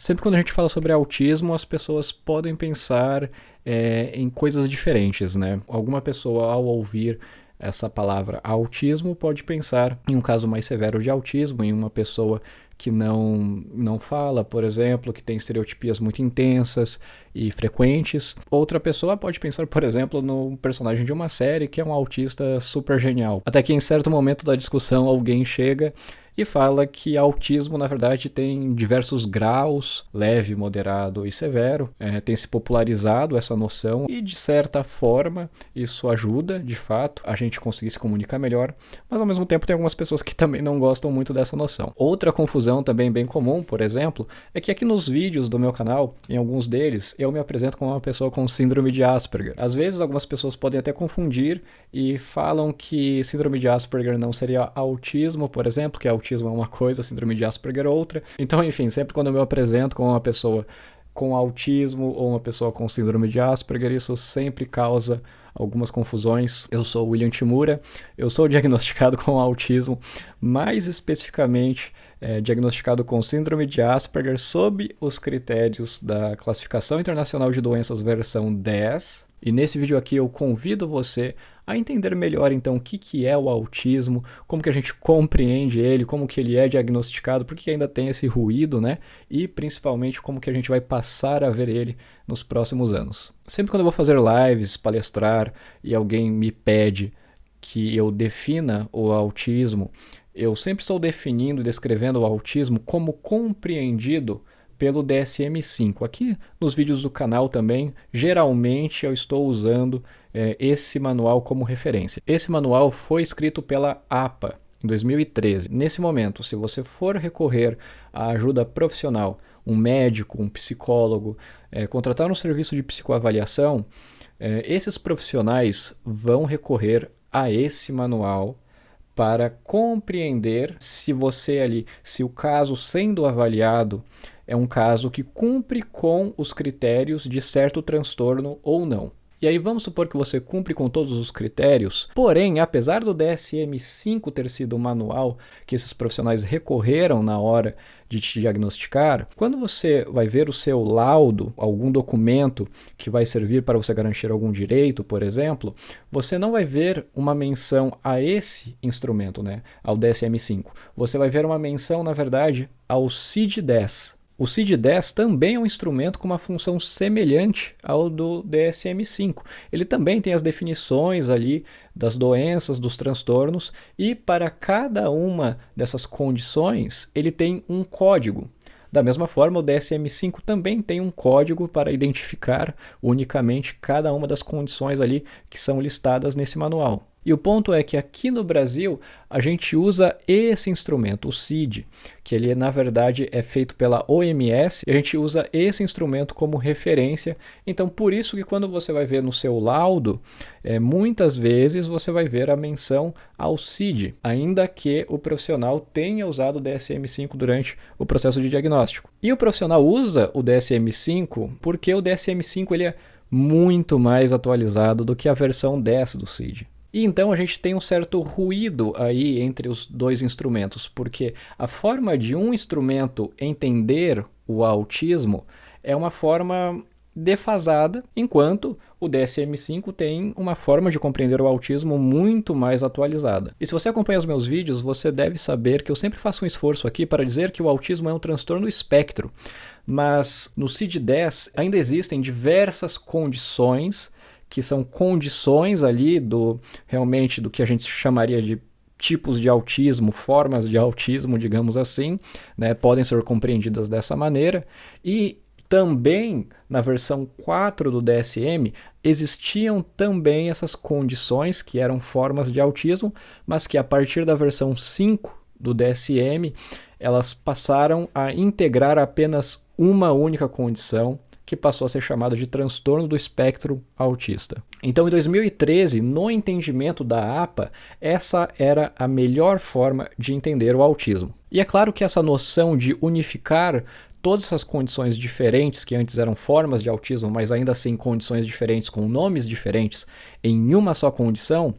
Sempre quando a gente fala sobre autismo, as pessoas podem pensar em coisas diferentes, né? Alguma pessoa, ao ouvir essa palavra autismo, pode pensar em um caso mais severo de autismo, em uma pessoa que não fala, por exemplo, que tem estereotipias muito intensas e frequentes. Outra pessoa pode pensar, por exemplo, no personagem de uma série que é um autista super genial. Até que em certo momento da discussão alguém chega e fala que autismo, na verdade, tem diversos graus, leve, moderado e severo. Tem se popularizado essa noção e, de certa forma, isso ajuda, de fato, a gente conseguir se comunicar melhor, mas ao mesmo tempo tem algumas pessoas que também não gostam muito dessa noção. Outra confusão também bem comum, por exemplo, é que aqui nos vídeos do meu canal, em alguns deles, eu me apresento como uma pessoa com síndrome de Asperger. Às vezes, algumas pessoas podem até confundir e falam que síndrome de Asperger não seria autismo, por exemplo, que autismo é uma coisa, síndrome de Asperger é outra. Então, enfim, sempre quando eu me apresento como uma pessoa com autismo ou uma pessoa com síndrome de Asperger, isso sempre causa algumas confusões. Eu sou o William Timura, eu sou diagnosticado com autismo, mais especificamente diagnosticado com síndrome de Asperger sob os critérios da Classificação Internacional de Doenças versão 10. E nesse vídeo aqui eu convido você a entender melhor então o que é o autismo, como que a gente compreende ele, como que ele é diagnosticado, porque ainda tem esse ruído, né? E principalmente como que a gente vai passar a ver ele nos próximos anos. Sempre quando eu vou fazer lives, palestrar e alguém me pede que eu defina o autismo, eu sempre estou definindo e descrevendo o autismo como compreendido pelo DSM-5. Aqui nos vídeos do canal também, geralmente eu estou usando esse manual como referência. Esse manual foi escrito pela APA em 2013. Nesse momento, se você for recorrer à ajuda profissional, um médico, um psicólogo, contratar um serviço de psicoavaliação, esses profissionais vão recorrer a esse manual para compreender se se o caso sendo avaliado é um caso que cumpre com os critérios de certo transtorno ou não. E aí vamos supor que você cumpre com todos os critérios, porém, apesar do DSM-5 ter sido o manual que esses profissionais recorreram na hora de te diagnosticar, quando você vai ver o seu laudo, algum documento que vai servir para você garantir algum direito, por exemplo, você não vai ver uma menção a esse instrumento, né, ao DSM-5. Você vai ver uma menção, na verdade, ao CID-10. O CID-10 também é um instrumento com uma função semelhante ao do DSM-5. Ele também tem as definições ali das doenças, dos transtornos, e para cada uma dessas condições ele tem um código. Da mesma forma, o DSM-5 também tem um código para identificar unicamente cada uma das condições ali que são listadas nesse manual. E o ponto é que aqui no Brasil a gente usa esse instrumento, o CID, que ele na verdade é feito pela OMS, e a gente usa esse instrumento como referência. Então por isso que quando você vai ver no seu laudo, muitas vezes você vai ver a menção ao CID, ainda que o profissional tenha usado o DSM-5 durante o processo de diagnóstico. E o profissional usa o DSM-5 porque o DSM-5 ele é muito mais atualizado do que a versão 10 do CID. E então a gente tem um certo ruído aí entre os dois instrumentos, porque a forma de um instrumento entender o autismo é uma forma defasada, enquanto o DSM-5 tem uma forma de compreender o autismo muito mais atualizada. E se você acompanha os meus vídeos, você deve saber que eu sempre faço um esforço aqui para dizer que o autismo é um transtorno espectro, mas no CID-10 ainda existem diversas condições que são condições ali realmente do que a gente chamaria de tipos de autismo, formas de autismo, digamos assim, né, podem ser compreendidas dessa maneira. E também na versão 4 do DSM existiam também essas condições que eram formas de autismo, mas que a partir da versão 5 do DSM elas passaram a integrar apenas uma única condição, que passou a ser chamada de transtorno do espectro autista. Então, em 2013, no entendimento da APA, essa era a melhor forma de entender o autismo. E é claro que essa noção de unificar todas essas condições diferentes, que antes eram formas de autismo, mas ainda assim condições diferentes, com nomes diferentes, em uma só condição,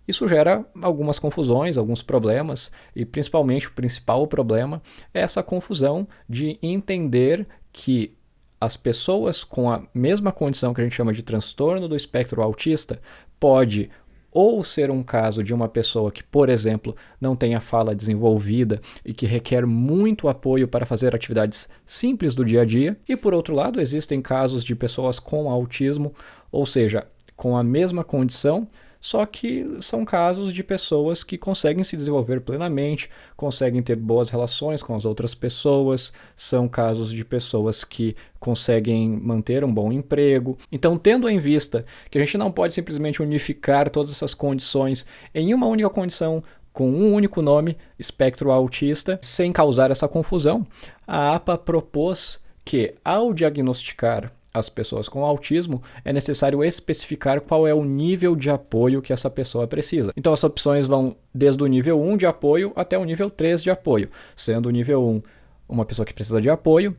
isso gera algumas confusões, alguns problemas, e principalmente o principal problema é essa confusão de entender que as pessoas com a mesma condição que a gente chama de transtorno do espectro autista pode ou ser um caso de uma pessoa que, por exemplo, não tem a fala desenvolvida e que requer muito apoio para fazer atividades simples do dia a dia, e por outro lado, existem casos de pessoas com autismo, ou seja, com a mesma condição, só que são casos de pessoas que conseguem se desenvolver plenamente, conseguem ter boas relações com as outras pessoas, são casos de pessoas que conseguem manter um bom emprego. Então, tendo em vista que a gente não pode simplesmente unificar todas essas condições em uma única condição, com um único nome, espectro autista, sem causar essa confusão, a APA propôs que, ao diagnosticar as pessoas com autismo, é necessário especificar qual é o nível de apoio que essa pessoa precisa. Então as opções vão desde o nível 1 de apoio até o nível 3 de apoio, sendo o nível 1 uma pessoa que precisa de apoio,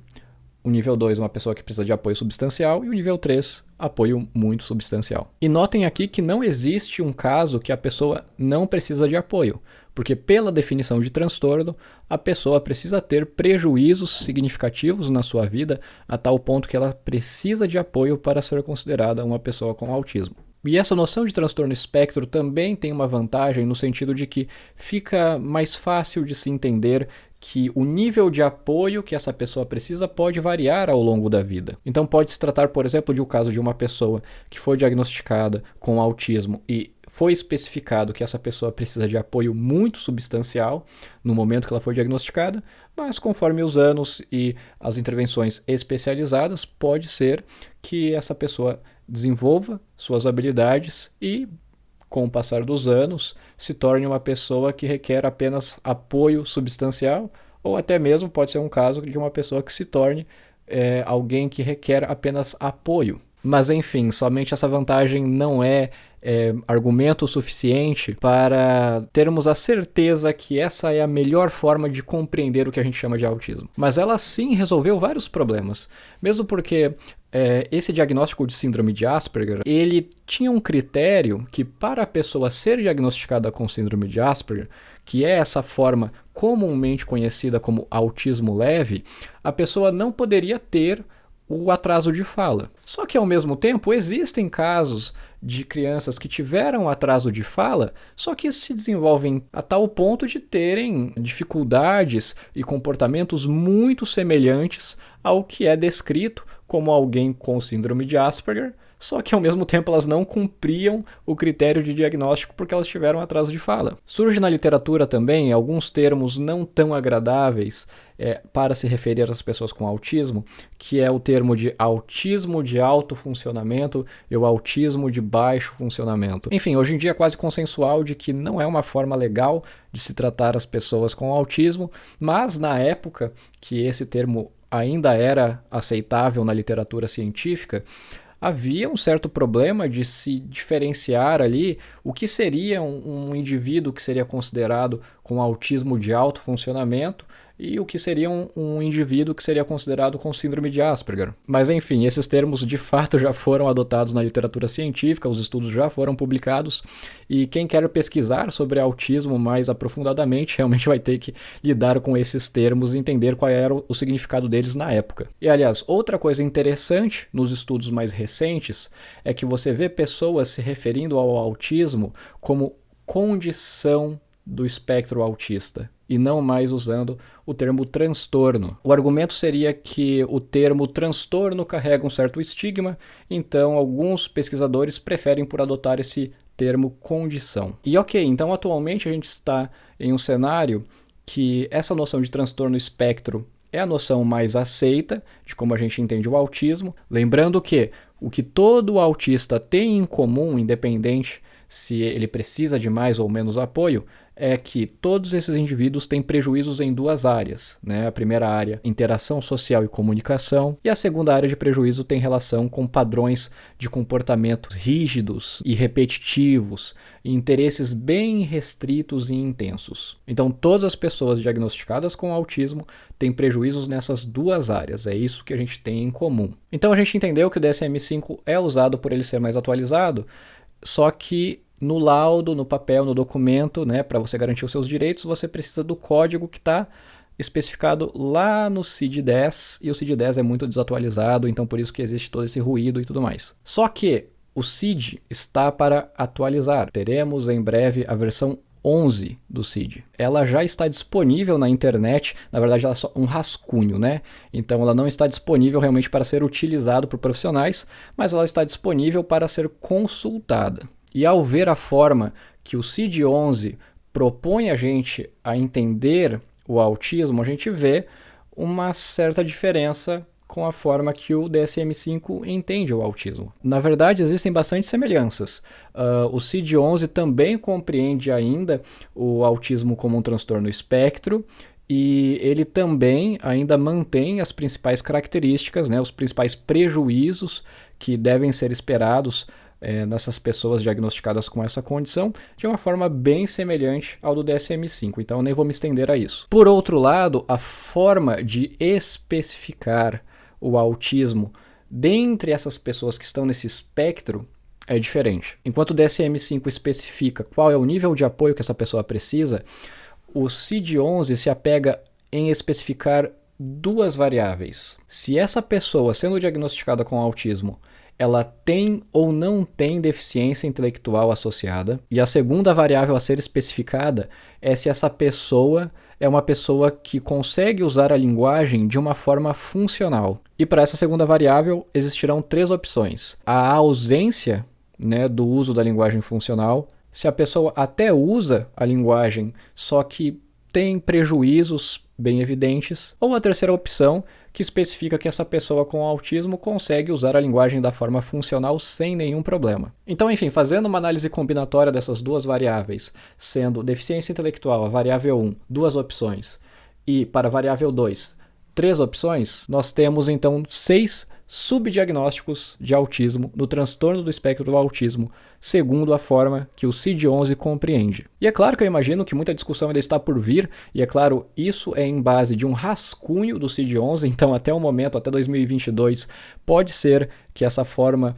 o nível 2 uma pessoa que precisa de apoio substancial e o nível 3 apoio muito substancial. E notem aqui que não existe um caso que a pessoa não precisa de apoio, porque pela definição de transtorno, a pessoa precisa ter prejuízos significativos na sua vida a tal ponto que ela precisa de apoio para ser considerada uma pessoa com autismo. E essa noção de transtorno espectro também tem uma vantagem no sentido de que fica mais fácil de se entender que o nível de apoio que essa pessoa precisa pode variar ao longo da vida. Então pode se tratar, por exemplo, de um caso de uma pessoa que foi diagnosticada com autismo e foi especificado que essa pessoa precisa de apoio muito substancial no momento que ela foi diagnosticada, mas conforme os anos e as intervenções especializadas, pode ser que essa pessoa desenvolva suas habilidades e, com o passar dos anos, se torne uma pessoa que requer apenas apoio substancial, ou até mesmo pode ser um caso de uma pessoa que se torne alguém que requer apenas apoio. Mas enfim, somente essa vantagem não é argumento suficiente para termos a certeza que essa é a melhor forma de compreender o que a gente chama de autismo. Mas ela sim resolveu vários problemas, mesmo porque esse diagnóstico de síndrome de Asperger, ele tinha um critério que para a pessoa ser diagnosticada com síndrome de Asperger, que é essa forma comumente conhecida como autismo leve, a pessoa não poderia ter o atraso de fala. Só que, ao mesmo tempo, existem casos de crianças que tiveram atraso de fala, só que se desenvolvem a tal ponto de terem dificuldades e comportamentos muito semelhantes ao que é descrito como alguém com síndrome de Asperger, só que ao mesmo tempo elas não cumpriam o critério de diagnóstico porque elas tiveram atraso de fala. Surge na literatura também alguns termos não tão agradáveis para se referir às pessoas com autismo, que é o termo de autismo de alto funcionamento e o autismo de baixo funcionamento. Enfim, hoje em dia é quase consensual de que não é uma forma legal de se tratar as pessoas com autismo, mas na época que esse termo ainda era aceitável na literatura científica, havia um certo problema de se diferenciar ali o que seria um indivíduo que seria considerado com autismo de alto funcionamento e o que seria um indivíduo que seria considerado com síndrome de Asperger. Mas enfim, esses termos de fato já foram adotados na literatura científica, os estudos já foram publicados, e quem quer pesquisar sobre autismo mais aprofundadamente realmente vai ter que lidar com esses termos e entender qual era o significado deles na época. E aliás, outra coisa interessante nos estudos mais recentes é que você vê pessoas se referindo ao autismo como condição do espectro autista, e não mais usando o termo transtorno. O argumento seria que o termo transtorno carrega um certo estigma, então alguns pesquisadores preferem por adotar esse termo condição. E ok, então atualmente a gente está em um cenário que essa noção de transtorno espectro é a noção mais aceita de como a gente entende o autismo, lembrando que o que todo autista tem em comum, independente se ele precisa de mais ou menos apoio, é que todos esses indivíduos têm prejuízos em duas áreas, né? A primeira área, interação social e comunicação, e a segunda área de prejuízo tem relação com padrões de comportamentos rígidos e repetitivos, e interesses bem restritos e intensos. Então, todas as pessoas diagnosticadas com autismo têm prejuízos nessas duas áreas, é isso que a gente tem em comum. Então, a gente entendeu que o DSM-5 é usado por ele ser mais atualizado, só que no laudo, no papel, no documento, né, para você garantir os seus direitos, você precisa do código que está especificado lá no CID-10, e o CID-10 é muito desatualizado, então por isso que existe todo esse ruído e tudo mais. Só que o CID está para atualizar. Teremos em breve a versão 11 do CID. Ela já está disponível na internet, na verdade ela é só um rascunho, né? Então ela não está disponível realmente para ser utilizado por profissionais, mas ela está disponível para ser consultada. E ao ver a forma que o CID-11 propõe a gente a entender o autismo, a gente vê uma certa diferença com a forma que o DSM-5 entende o autismo. Na verdade, existem bastante semelhanças. O CID-11 também compreende ainda o autismo como um transtorno espectro, e ele também ainda mantém as principais características, né, os principais prejuízos que devem ser esperados nessas pessoas diagnosticadas com essa condição, de uma forma bem semelhante ao do DSM-5, então nem vou me estender a isso. Por outro lado, a forma de especificar o autismo dentre essas pessoas que estão nesse espectro é diferente. Enquanto o DSM-5 especifica qual é o nível de apoio que essa pessoa precisa, o CID-11 se apega em especificar duas variáveis. Se essa pessoa, sendo diagnosticada com autismo, ela tem ou não tem deficiência intelectual associada, e a segunda variável a ser especificada é se essa pessoa é uma pessoa que consegue usar a linguagem de uma forma funcional. E para essa segunda variável existirão três opções. A ausência, né, do uso da linguagem funcional, se a pessoa até usa a linguagem, só que tem prejuízos bem evidentes, ou a terceira opção, que especifica que essa pessoa com autismo consegue usar a linguagem da forma funcional sem nenhum problema. Então, enfim, fazendo uma análise combinatória dessas duas variáveis, sendo deficiência intelectual, a variável 1, duas opções, e para a variável 2, três opções, nós temos então 6 subdiagnósticos de autismo no transtorno do espectro do autismo, segundo a forma que o CID-11 compreende. E é claro que eu imagino que muita discussão ainda está por vir, e é claro, isso é em base de um rascunho do CID-11, então até o momento, até 2022, pode ser que essa forma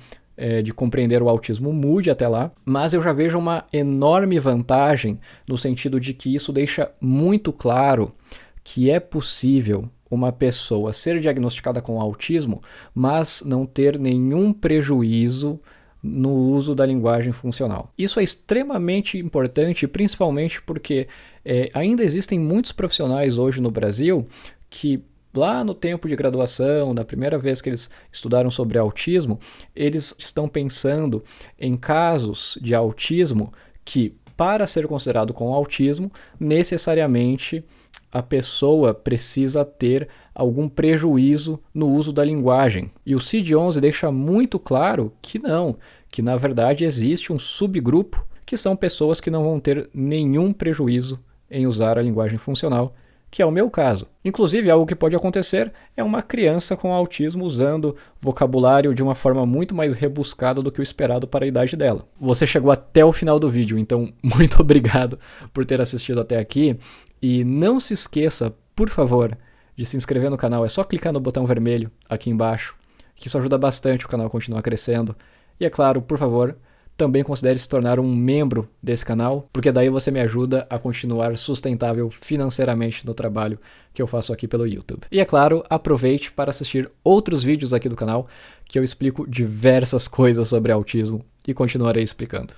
de compreender o autismo mude até lá, mas eu já vejo uma enorme vantagem no sentido de que isso deixa muito claro que é possível uma pessoa ser diagnosticada com autismo, mas não ter nenhum prejuízo no uso da linguagem funcional. Isso é extremamente importante, principalmente porque ainda existem muitos profissionais hoje no Brasil que, lá no tempo de graduação, da primeira vez que eles estudaram sobre autismo, eles estão pensando em casos de autismo que, para ser considerado com autismo, necessariamente a pessoa precisa ter algum prejuízo no uso da linguagem. E o CID-11 deixa muito claro que não, que na verdade existe um subgrupo que são pessoas que não vão ter nenhum prejuízo em usar a linguagem funcional, que é o meu caso. Inclusive, algo que pode acontecer é uma criança com autismo usando vocabulário de uma forma muito mais rebuscada do que o esperado para a idade dela. Você chegou até o final do vídeo, então muito obrigado por ter assistido até aqui. E não se esqueça, por favor, de se inscrever no canal. É só clicar no botão vermelho aqui embaixo, que isso ajuda bastante o canal a continuar crescendo. E é claro, por favor, também considere se tornar um membro desse canal, porque daí você me ajuda a continuar sustentável financeiramente no trabalho que eu faço aqui pelo YouTube. E é claro, aproveite para assistir outros vídeos aqui do canal, que eu explico diversas coisas sobre autismo e continuarei explicando.